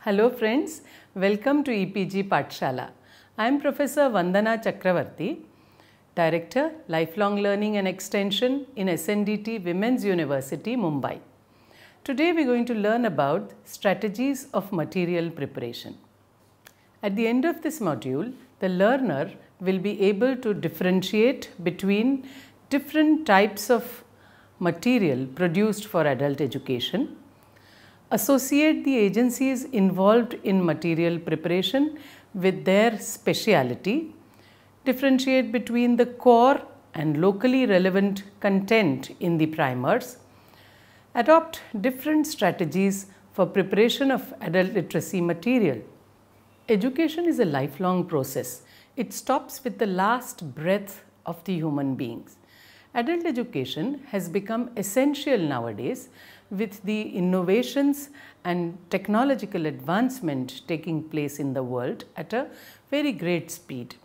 Hello friends, welcome to EPG Pathshala. I am Professor Vandana Chakravarti, Director, Lifelong Learning and Extension in SNDT Women's University, Mumbai. Today we are going to learn about strategies of material preparation. At the end of this module, the learner will be able to differentiate between different types of material produced for adult education, associate the agencies involved in material preparation with their speciality, differentiate between the core and locally relevant content in the primers, adopt different strategies for preparation of adult literacy material. Education is a lifelong process. It stops with the last breath of the human beings. Adult education has become essential nowadays with the innovations and technological advancement taking place in the world at a very great speed.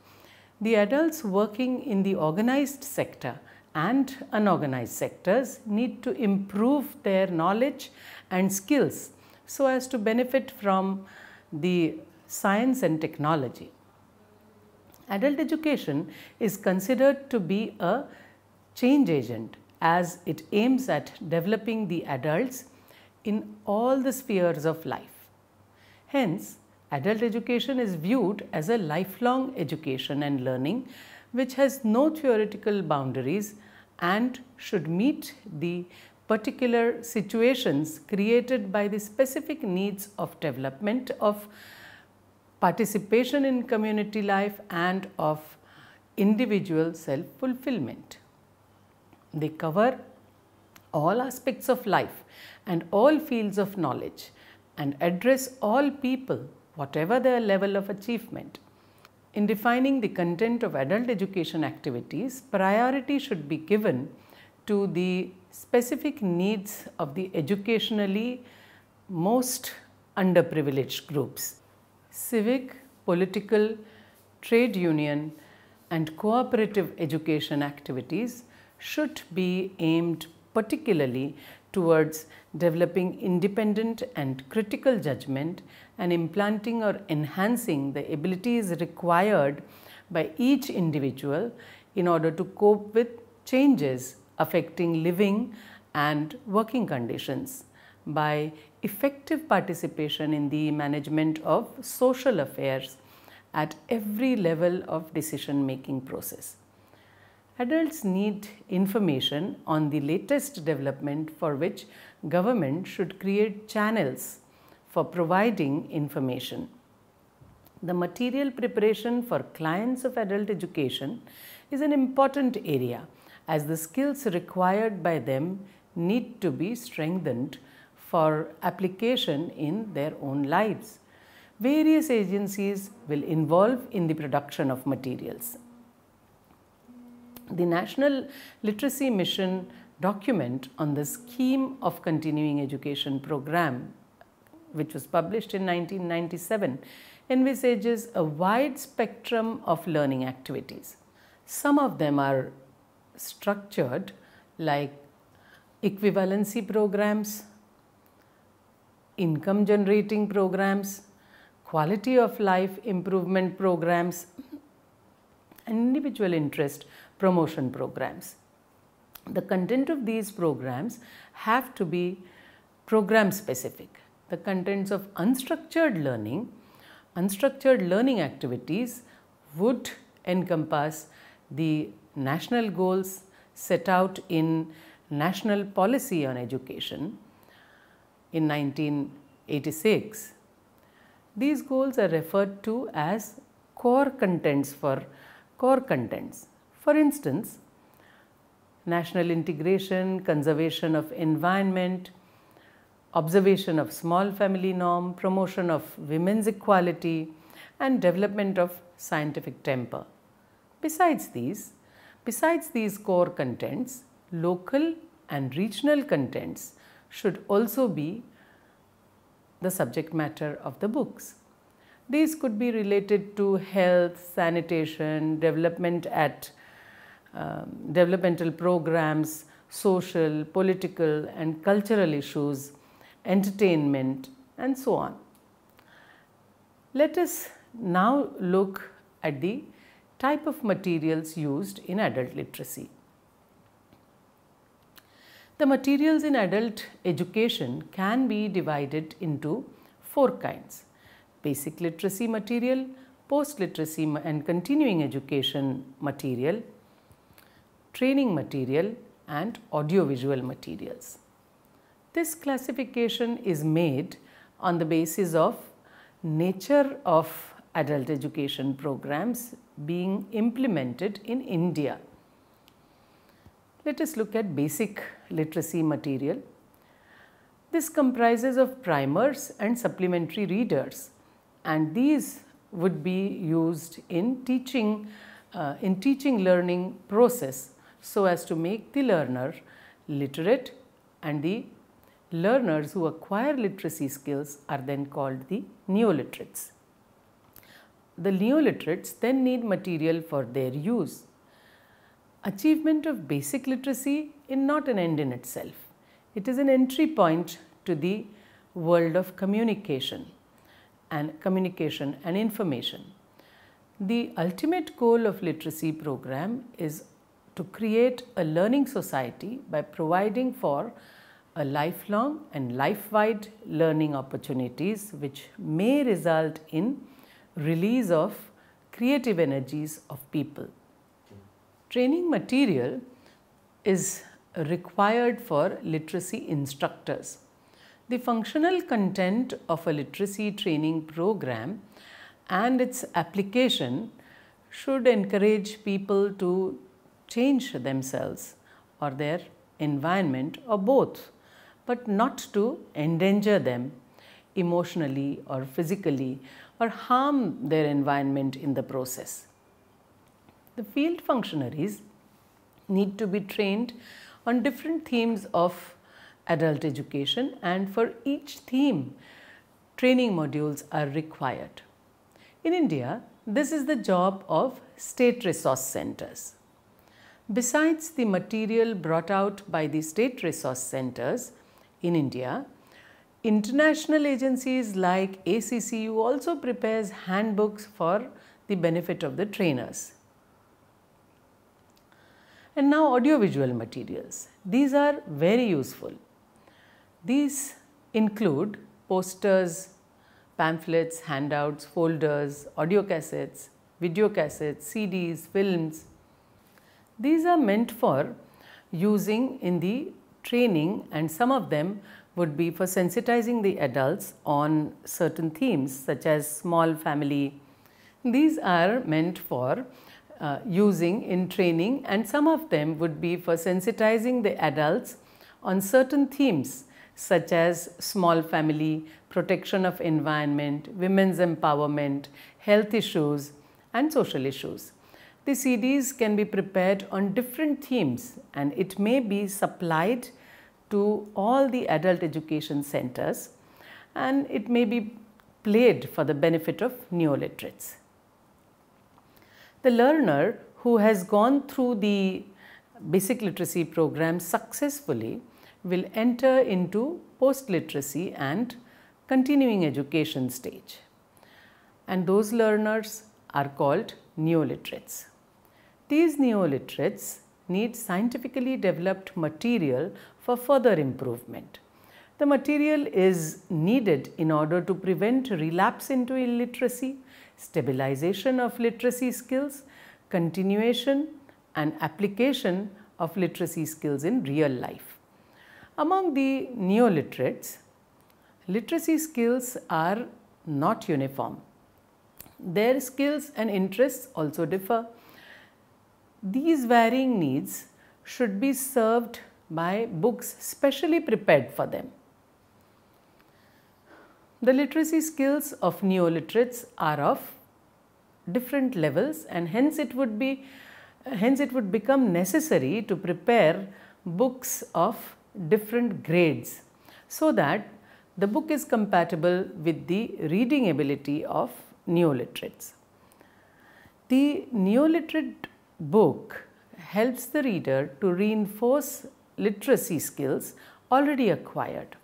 The adults working in the organized sector and unorganized sectors need to improve their knowledge and skills so as to benefit from the science and technology. Adult education is considered to be a change agent as it aims at developing the adults in all the spheres of life. Hence, adult education is viewed as a lifelong education and learning which has no theoretical boundaries and should meet the particular situations created by the specific needs of development, of participation in community life and of individual self-fulfillment. They cover all aspects of life and all fields of knowledge and address all people, whatever their level of achievement. In defining the content of adult education activities, priority should be given to the specific needs of the educationally most underprivileged groups. Civic, political, trade union and cooperative education activities should be aimed particularly towards developing independent and critical judgment and implanting or enhancing the abilities required by each individual in order to cope with changes affecting living and working conditions by effective participation in the management of social affairs at every level of decision-making process. Adults need information on the latest development for which government should create channels for providing information. The material preparation for clients of adult education is an important area as the skills required by them need to be strengthened for application in their own lives. Various agencies will involve in the production of materials. The National Literacy Mission document on the scheme of continuing education program, which was published in 1997, envisages a wide spectrum of learning activities. Some of them are structured like equivalency programs, income generating programs, quality of life improvement programs, and individual interest promotion programs. The content of these programs have to be program specific. The contents of unstructured learning activities would encompass the national goals set out in National Policy on Education in 1986. These goals are referred to as core contents. For instance, national integration, conservation of environment, observation of small family norm, promotion of women's equality and development of scientific temper. Besides these core contents, local and regional contents should also be the subject matter of the books. These could be related to health, sanitation, developmental programs, social, political and cultural issues, entertainment and so on. Let us now look at the type of materials used in adult literacy. The materials in adult education can be divided into 4 kinds: basic literacy material, post-literacy and continuing education material, training material, and audiovisual materials. This classification is made on the basis of nature of adult education programs being implemented in India. Let us look at basic literacy material. This comprises of primers and supplementary readers, and these would be used in teaching learning process so as to make the learner literate, and the learners who acquire literacy skills are then called the neoliterates. The neoliterates then need material for their use. Achievement of basic literacy is not an end in itself. It is an entry point to the world of communication and information. The ultimate goal of literacy program is to create a learning society by providing for a lifelong and life-wide learning opportunities which may result in release of creative energies of people. Training material is required for literacy instructors. The functional content of a literacy training program and its application should encourage people to change themselves or their environment or both, but not to endanger them emotionally or physically or harm their environment in the process. The field functionaries need to be trained on different themes of adult education, and for each theme, training modules are required. In India, this is the job of state resource centers. Besides the material brought out by the state resource centers in India, international agencies like ACCU also prepares handbooks for the benefit of the trainers. And now audiovisual materials. These are very useful. These include posters, pamphlets, handouts, folders, audio cassettes, video cassettes, CDs, films. These are meant for using in the training, and some of them would be for sensitizing the adults on certain themes such as small family. These are meant for using in training, and some of them would be for sensitizing the adults on certain themes such as small family, protection of environment, women's empowerment, health issues, and social issues. The CDs can be prepared on different themes, and it may be supplied to all the adult education centers, and it may be played for the benefit of neoliterates. The learner who has gone through the basic literacy program successfully will enter into post-literacy and continuing education stage, and those learners are called neoliterates. These neoliterates need scientifically developed material for further improvement. The material is needed in order to prevent relapse into illiteracy, stabilization of literacy skills, continuation and application of literacy skills in real life. Among the neoliterates, literacy skills are not uniform. Their skills and interests also differ. These varying needs should be served by books specially prepared for them. The literacy skills of neoliterates are of different levels, and hence it would become necessary to prepare books of different grades so that the book is compatible with the reading ability of neoliterates. The neoliterate book helps the reader to reinforce literacy skills already acquired,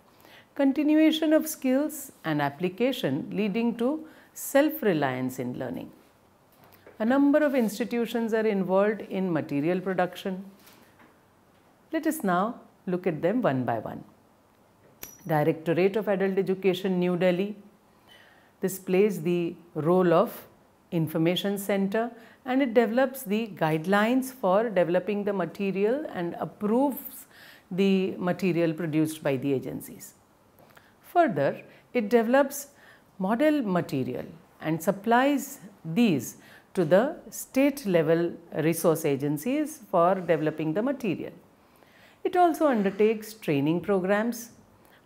continuation of skills and application leading to self-reliance in learning. A number of institutions are involved in material production. Let us now look at them one by one. Directorate of Adult Education, New Delhi. This plays the role of information center and it develops the guidelines for developing the material and approves the material produced by the agencies. Further, it develops model material and supplies these to the state level resource agencies for developing the material. It also undertakes training programs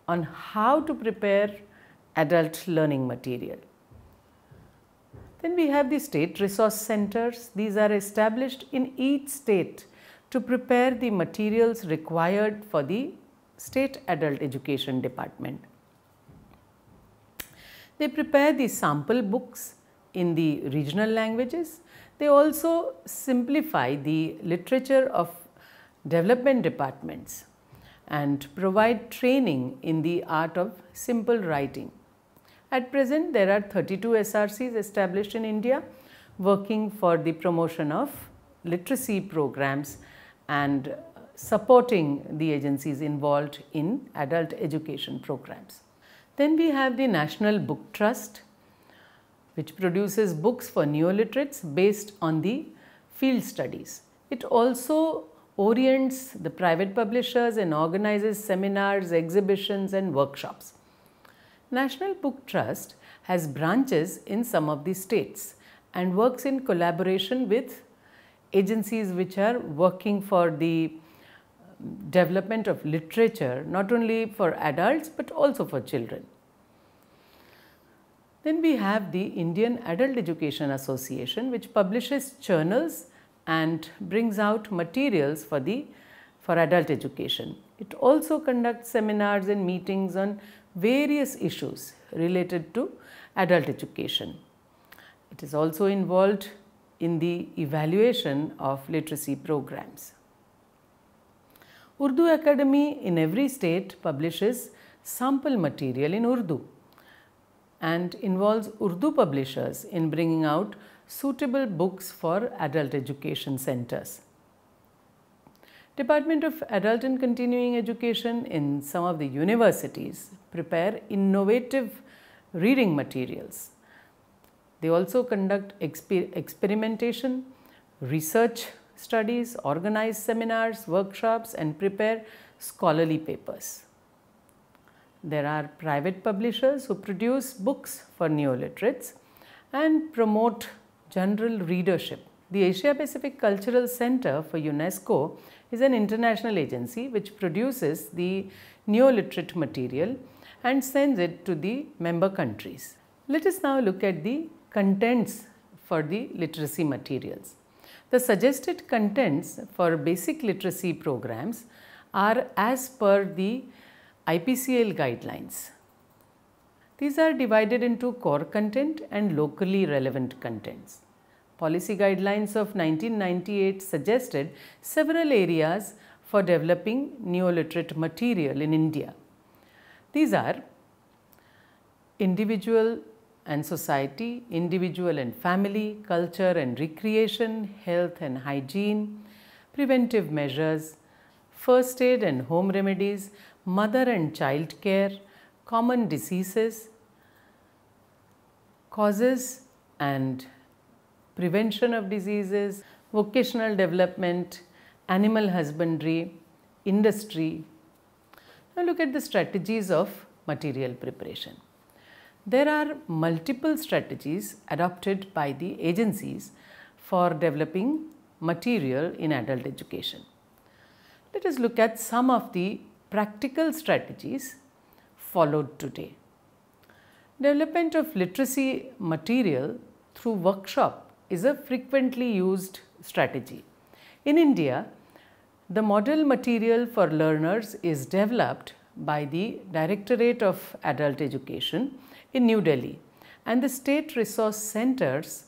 on how to prepare adult learning material. Then we have the state resource centers. These are established in each state to prepare the materials required for the state adult education department. They prepare the sample books in the regional languages. They also simplify the literature of development departments and provide training in the art of simple writing. At present, there are 32 SRCs established in India working for the promotion of literacy programs and supporting the agencies involved in adult education programs. Then we have the National Book Trust, which produces books for neoliterates based on the field studies. It also orients the private publishers and organizes seminars, exhibitions and workshops. National Book Trust has branches in some of the states and works in collaboration with agencies which are working for the development of literature, not only for adults but also for children. Then we have the Indian Adult Education Association, which publishes journals and brings out materials for adult education. It also conducts seminars and meetings on various issues related to adult education. It is also involved in the evaluation of literacy programs. Urdu Academy in every state publishes sample material in Urdu and involves Urdu publishers in bringing out suitable books for adult education centers. Department of Adult and Continuing Education in some of the universities prepare innovative reading materials. They also conduct experimentation, research studies, organize seminars, workshops and prepare scholarly papers. There are private publishers who produce books for neoliterates and promote general readership. The Asia Pacific Cultural Center for UNESCO is an international agency which produces the neoliterate material and sends it to the member countries. Let us now look at the contents for the literacy materials. The suggested contents for basic literacy programs are as per the IPCL guidelines. These are divided into core content and locally relevant contents. Policy guidelines of 1998 suggested several areas for developing neoliterate material in India. These are individual and society, individual and family, culture and recreation, health and hygiene, preventive measures, first aid and home remedies, mother and child care, common diseases, causes and prevention of diseases, vocational development, animal husbandry, industry. Now look at the strategies of material preparation. There are multiple strategies adopted by the agencies for developing material in adult education. Let us look at some of the practical strategies followed today. Development of literacy material through workshop is a frequently used strategy. In India, the model material for learners is developed by the Directorate of Adult Education in New Delhi, and the state resource centers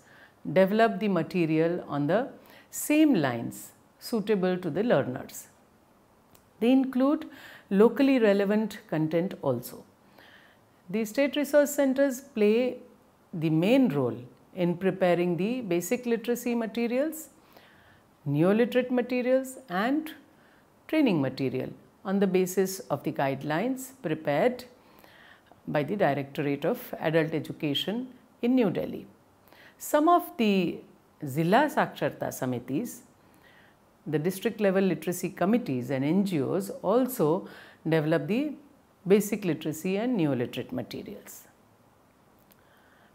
develop the material on the same lines suitable to the learners. They include locally relevant content also. The state resource centers play the main role in preparing the basic literacy materials, neoliterate materials and training material on the basis of the guidelines prepared by the Directorate of Adult Education in New Delhi. Some of the Zilla Saksharta Samitis, the district level literacy committees and NGOs also develop the basic literacy and neoliterate materials.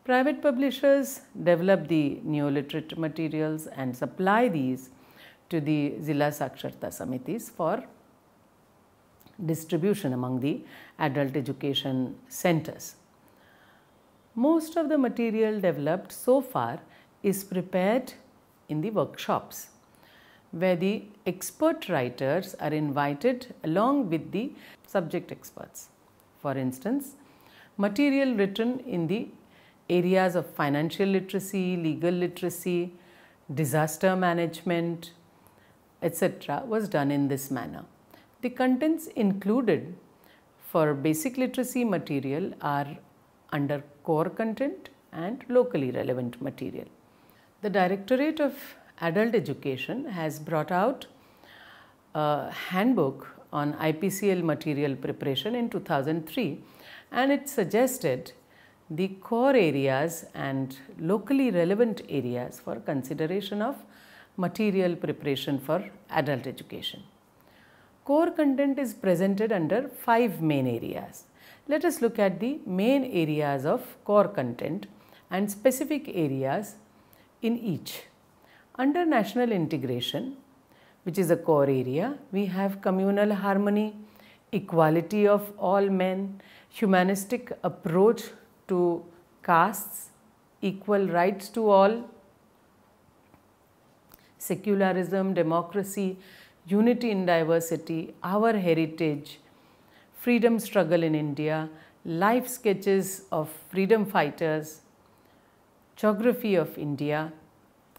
Private publishers develop the neoliterate materials and supply these to the Zilla Saksharta Samitis for distribution among the adult education centers. Most of the material developed so far is prepared in the workshops, where the expert writers are invited along with the subject experts. For instance, material written in the areas of financial literacy, legal literacy, disaster management, etc. was done in this manner. The contents included for basic literacy material are under core content and locally relevant material. The Directorate of Adult Education has brought out a handbook on IPCL material preparation in 2003, and it suggested the core areas and locally relevant areas for consideration of material preparation for adult education. Core content is presented under 5 main areas. Let us look at the main areas of core content and specific areas in each. Under national integration, which is a core area, we have communal harmony, equality of all men, humanistic approach to castes, equal rights to all, secularism, democracy, unity in diversity, our heritage, freedom struggle in India, life sketches of freedom fighters, geography of India,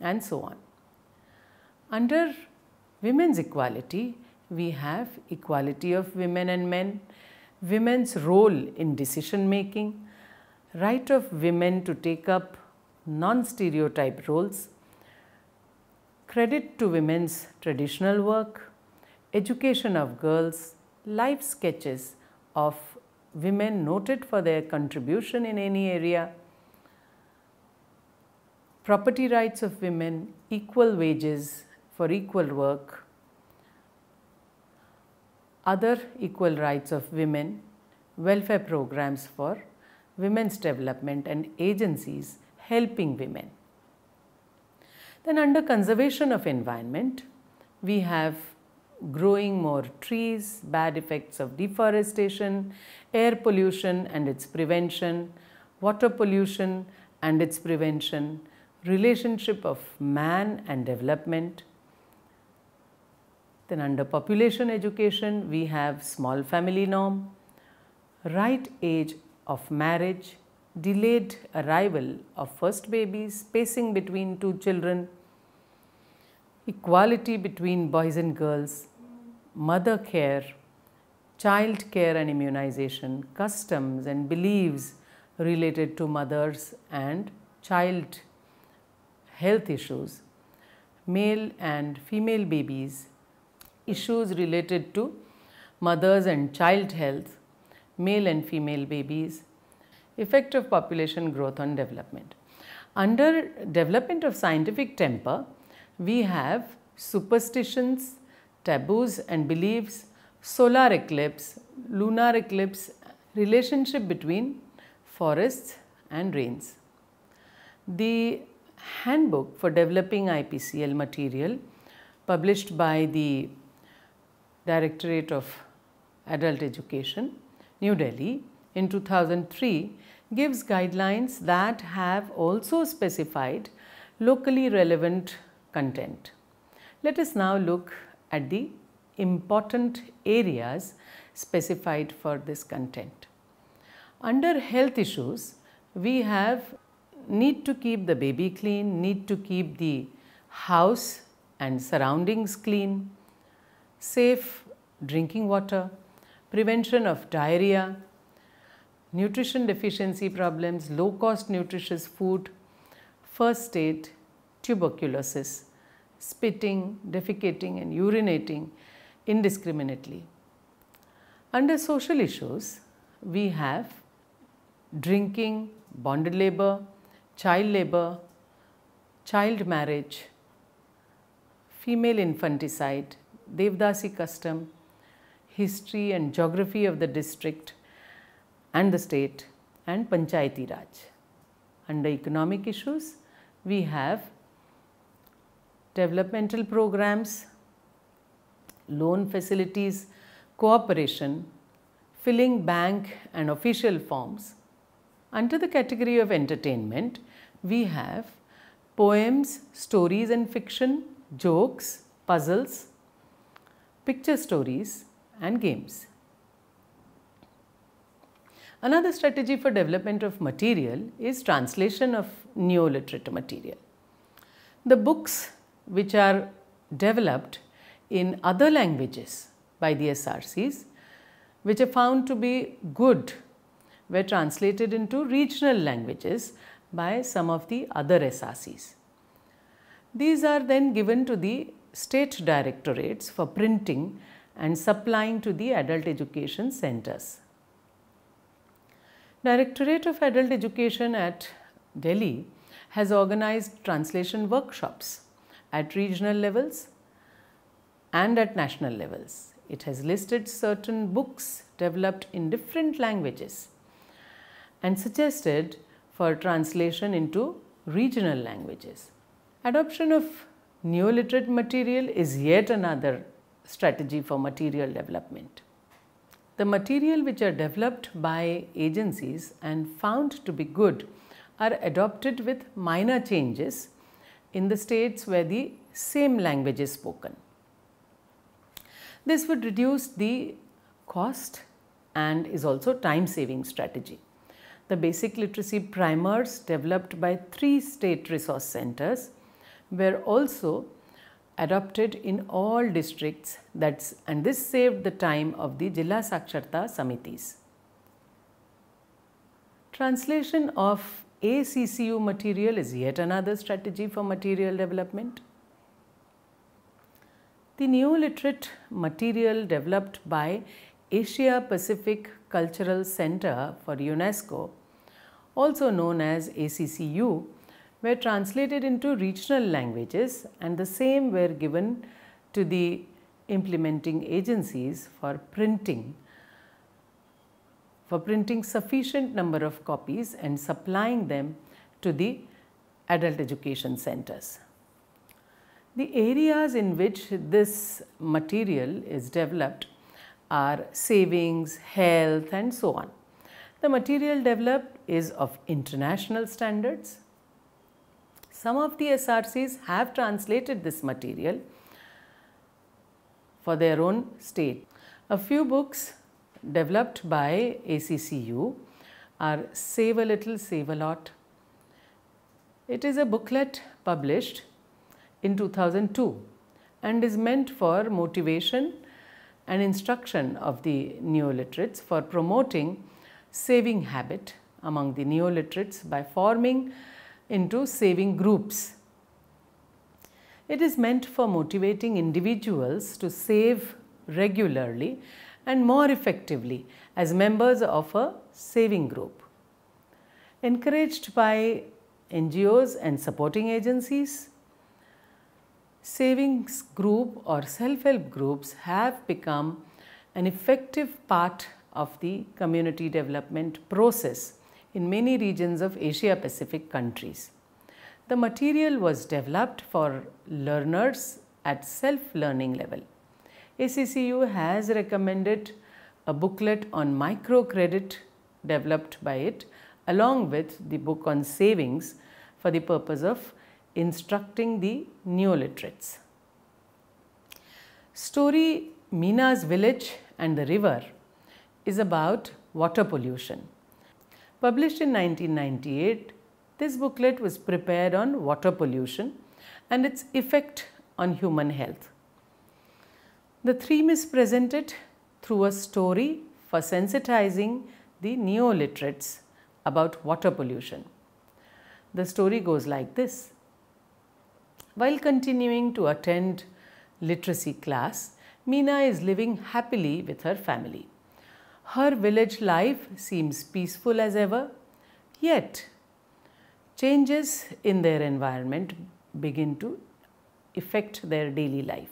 and so on. Under women's equality, we have equality of women and men, women's role in decision making, right of women to take up non-stereotype roles, credit to women's traditional work, education of girls, life sketches of women noted for their contribution in any area, property rights of women, equal wages for equal work, other equal rights of women, welfare programs for women's development and agencies helping women. Then under conservation of environment, we have growing more trees, bad effects of deforestation, air pollution and its prevention, water pollution and its prevention, relationship of man and development. Then under population education, we have small family norm, right age of marriage, delayed arrival of first babies, spacing between 2 children, equality between boys and girls, mother care, child care and immunization, customs and beliefs related to mothers and child health issues, male and female babies, issues related to mothers and child health, male and female babies, effect of population growth on development. Under development of scientific temper, we have superstitions, taboos and beliefs, solar eclipse, lunar eclipse, relationship between forests and rains. The handbook for developing IPCL material published by the Directorate of Adult Education, New Delhi in 2003 gives guidelines that have also specified locally relevant content. Let us now look at the important areas specified for this content. Under health issues, we have need to keep the baby clean, need to keep the house and surroundings clean, safe drinking water, prevention of diarrhea, nutrition deficiency problems, low cost nutritious food, first aid, tuberculosis, spitting, defecating and urinating indiscriminately. Under social issues, we have drinking, bonded labor, child marriage, female infanticide, Devdasi custom, history and geography of the district and the state, and Panchayati Raj. Under economic issues, we have developmental programs, loan facilities, cooperation, filling bank and official forms. Under the category of entertainment, we have poems, stories and fiction, jokes, puzzles, picture stories and games. Another strategy for development of material is translation of neo-literate material. The books which are developed in other languages by the SRCs, which are found to be good, were translated into regional languages by some of the other SRCs. These are then given to the state directorates for printing and supplying to the adult education centers. Directorate of Adult Education at Delhi has organized translation workshops at regional levels and at national levels. It has listed certain books developed in different languages and suggested for translation into regional languages. Adoption of neo-literate material is yet another strategy for material development. The material which are developed by agencies and found to be good are adopted with minor changes in the states where the same language is spoken. This would reduce the cost and is also time-saving strategy. The basic literacy primers developed by 3 state resource centers were also adopted in all districts, and this saved the time of the Jilla Saksharta Samitis. Translation of ACCU material is yet another strategy for material development. The neo-literate material developed by Asia Pacific Cultural Center for UNESCO, also known as ACCU, were translated into regional languages, and the same were given to the implementing agencies for printing sufficient number of copies and supplying them to the adult education centers. The areas in which this material is developed are savings, health and so on. The material developed is of international standards. Some of the SRCs have translated this material for their own state. A few books developed by ACCU are Save a Little, Save a Lot. It is a booklet published in 2002 and is meant for motivation and instruction of the neo-literates for promoting saving habit among the neo-literates by forming into saving groups. It is meant for motivating individuals to save regularly and more effectively as members of a saving group. Encouraged by NGOs and supporting agencies, savings group or self-help groups have become an effective part of the community development process in many regions of Asia Pacific countries. The material was developed for learners at self-learning level. ACCU has recommended a booklet on microcredit developed by it along with the book on savings for the purpose of instructing the neo-literates. Story Meena's Village and the River is about water pollution. Published in 1998, this booklet was prepared on water pollution and its effect on human health. The theme is presented through a story for sensitizing the neo-literates about water pollution. The story goes like this. While continuing to attend literacy class, Meena is living happily with her family. Her village life seems peaceful as ever, yet changes in their environment begin to affect their daily life.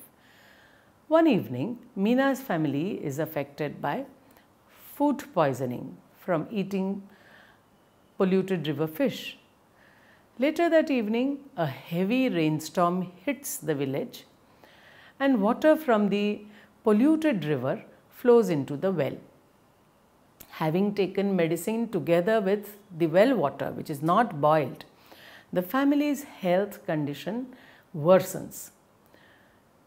One evening, Meena's family is affected by food poisoning from eating polluted river fish. Later that evening, a heavy rainstorm hits the village and water from the polluted river flows into the well. Having taken medicine together with the well water, which is not boiled, the family's health condition worsens.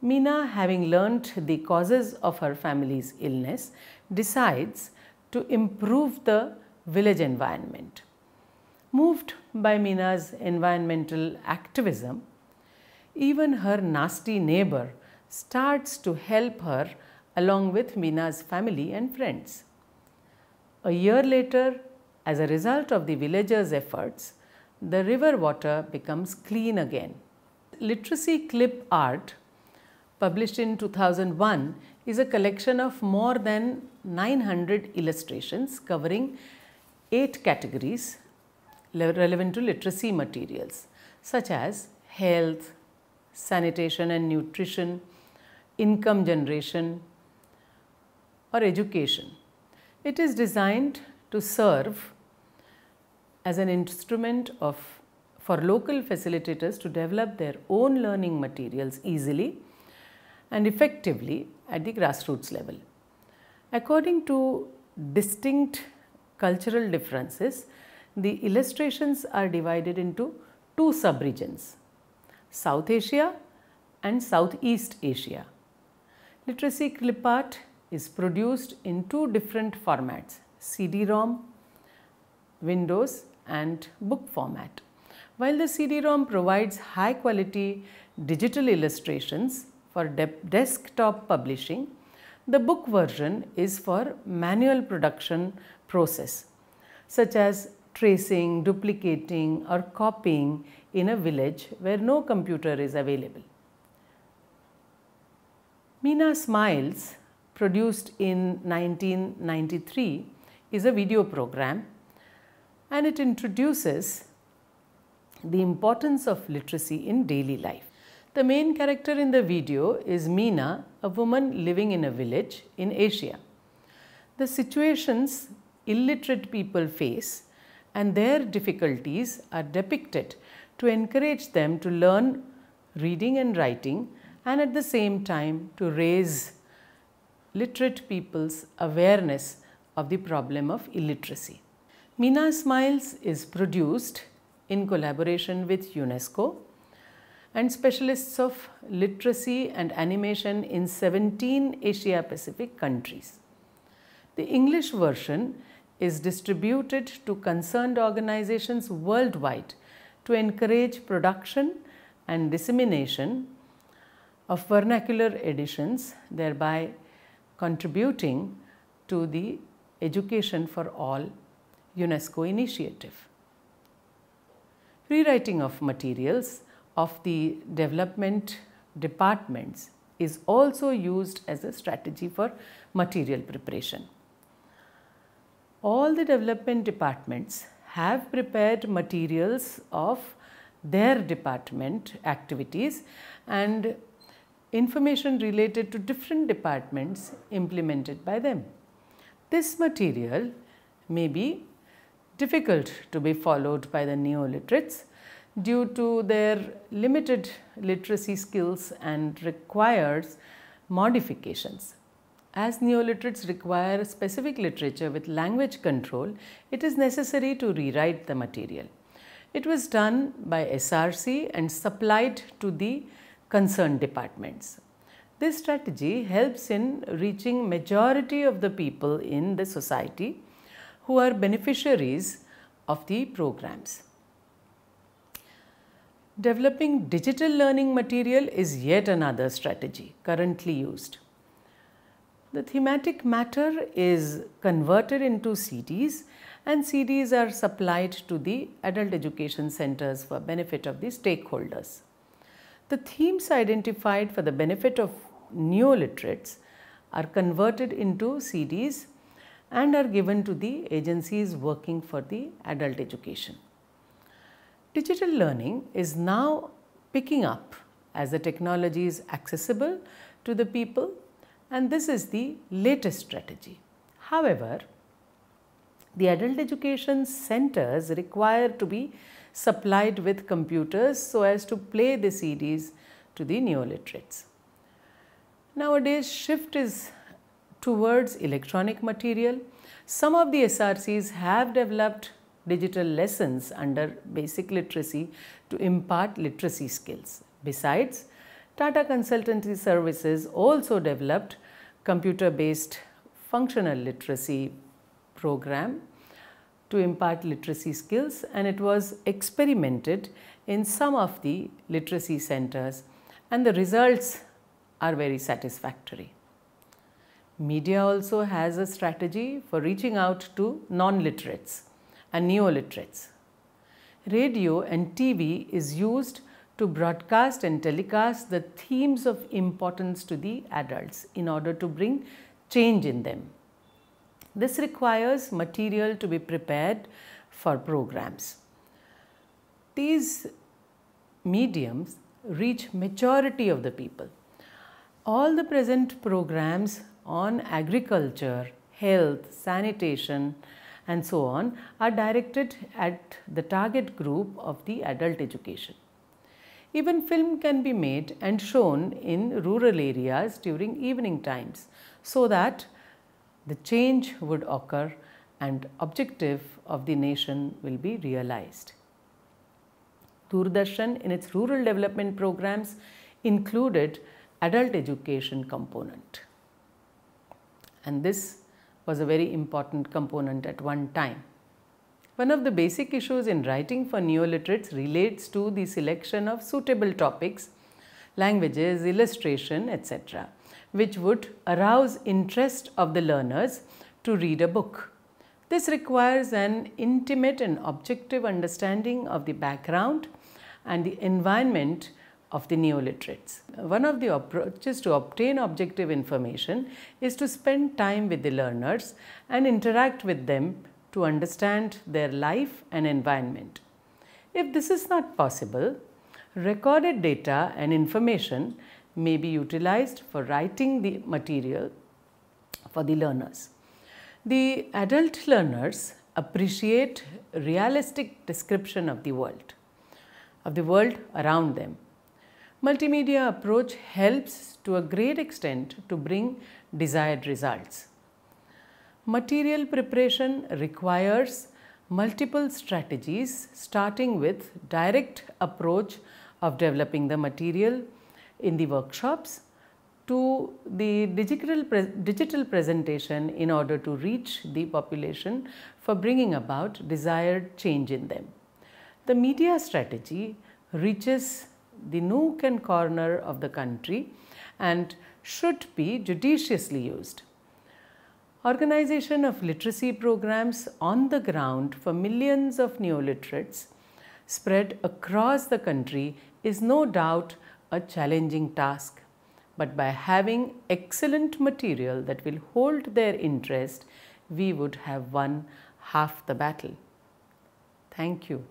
Meena, having learnt the causes of her family's illness, decides to improve the village environment. Moved by Meena's environmental activism, even her nasty neighbor starts to help her along with Meena's family and friends. A year later, as a result of the villagers' efforts, the river water becomes clean again. Literacy clip art, published in 2001, is a collection of more than 900 illustrations covering 8 categories relevant to literacy materials, such as health, sanitation and nutrition, income generation, or education. It is designed to serve as an instrument for local facilitators to develop their own learning materials easily and effectively at the grassroots level. According to distinct cultural differences, the illustrations are divided into 2 sub-regions, South Asia and Southeast Asia. Literacy clip art is produced in 2 different formats, CD-ROM, Windows and book format. While the CD-ROM provides high quality digital illustrations for desktop publishing, the book version is for manual production process, such as tracing, duplicating or copying in a village where no computer is available. Meena Smiles, produced in 1993, is a video program, and it introduces the importance of literacy in daily life. The main character in the video is Meena, a woman living in a village in Asia. The situations illiterate people face and their difficulties are depicted to encourage them to learn reading and writing, and at the same time to raise literate people's awareness of the problem of illiteracy. Meena Smiles is produced in collaboration with UNESCO and specialists of literacy and animation in 17 Asia Pacific countries. The English version is distributed to concerned organizations worldwide to encourage production and dissemination of vernacular editions, thereby contributing to the Education for All UNESCO initiative. Rewriting of materials of the development departments is also used as a strategy for material preparation. All the development departments have prepared materials of their department activities and information related to different departments implemented by them. This material may be difficult to be followed by the neo-literates due to their limited literacy skills and requires modifications. As neo-literates require specific literature with language control, it is necessary to rewrite the material. It was done by SRC and supplied to the concerned departments. This strategy helps in reaching majority of the people in the society who are beneficiaries of the programs. Developing digital learning material is yet another strategy currently used. The thematic matter is converted into CDs, and CDs are supplied to the adult education centers for benefit of the stakeholders. The themes identified for the benefit of neoliterates are converted into CDs and are given to the agencies working for the adult education. Digital learning is now picking up as the technology is accessible to the people, and this is the latest strategy. However, the adult education centers require to be supplied with computers so as to play the CDs to the neoliterates. Nowadays, shift is towards electronic material. Some of the SRCs have developed digital lessons under basic literacy to impart literacy skills. Besides, Tata Consultancy Services also developed computer-based functional literacy program to impart literacy skills, and it was experimented in some of the literacy centers, and the results are very satisfactory. Media also has a strategy for reaching out to non-literates and neoliterates. Radio and TV is used to broadcast and telecast the themes of importance to the adults in order to bring change in them. This requires material to be prepared for programs. These mediums reach majority of the people. All the present programs on agriculture, health, sanitation, and so on are directed at the target group of the adult education. Even film can be made and shown in rural areas during evening times so that the change would occur and objective of the nation will be realized. Doordarshan in its rural development programs included adult education component, and this was a very important component at one time. One of the basic issues in writing for neoliterates relates to the selection of suitable topics, languages, illustration, etc., which would arouse interest of the learners to read a book. This requires an intimate and objective understanding of the background and the environment of the neoliterates. One of the approaches to obtain objective information is to spend time with the learners and interact with them to understand their life and environment. If this is not possible, recorded data and information may be utilized for writing the material for the learners. The adult learners appreciate realistic description of the world around them. Multimedia approach helps to a great extent to bring desired results. Material preparation requires multiple strategies, starting with direct approach of developing the material in the workshops to the digital presentation in order to reach the population for bringing about desired change in them. The media strategy reaches the nook and corner of the country and should be judiciously used. Organization of literacy programs on the ground for millions of neoliterates spread across the country is no doubt a challenging task, but by having excellent material that will hold their interest, we would have won half the battle. Thank you.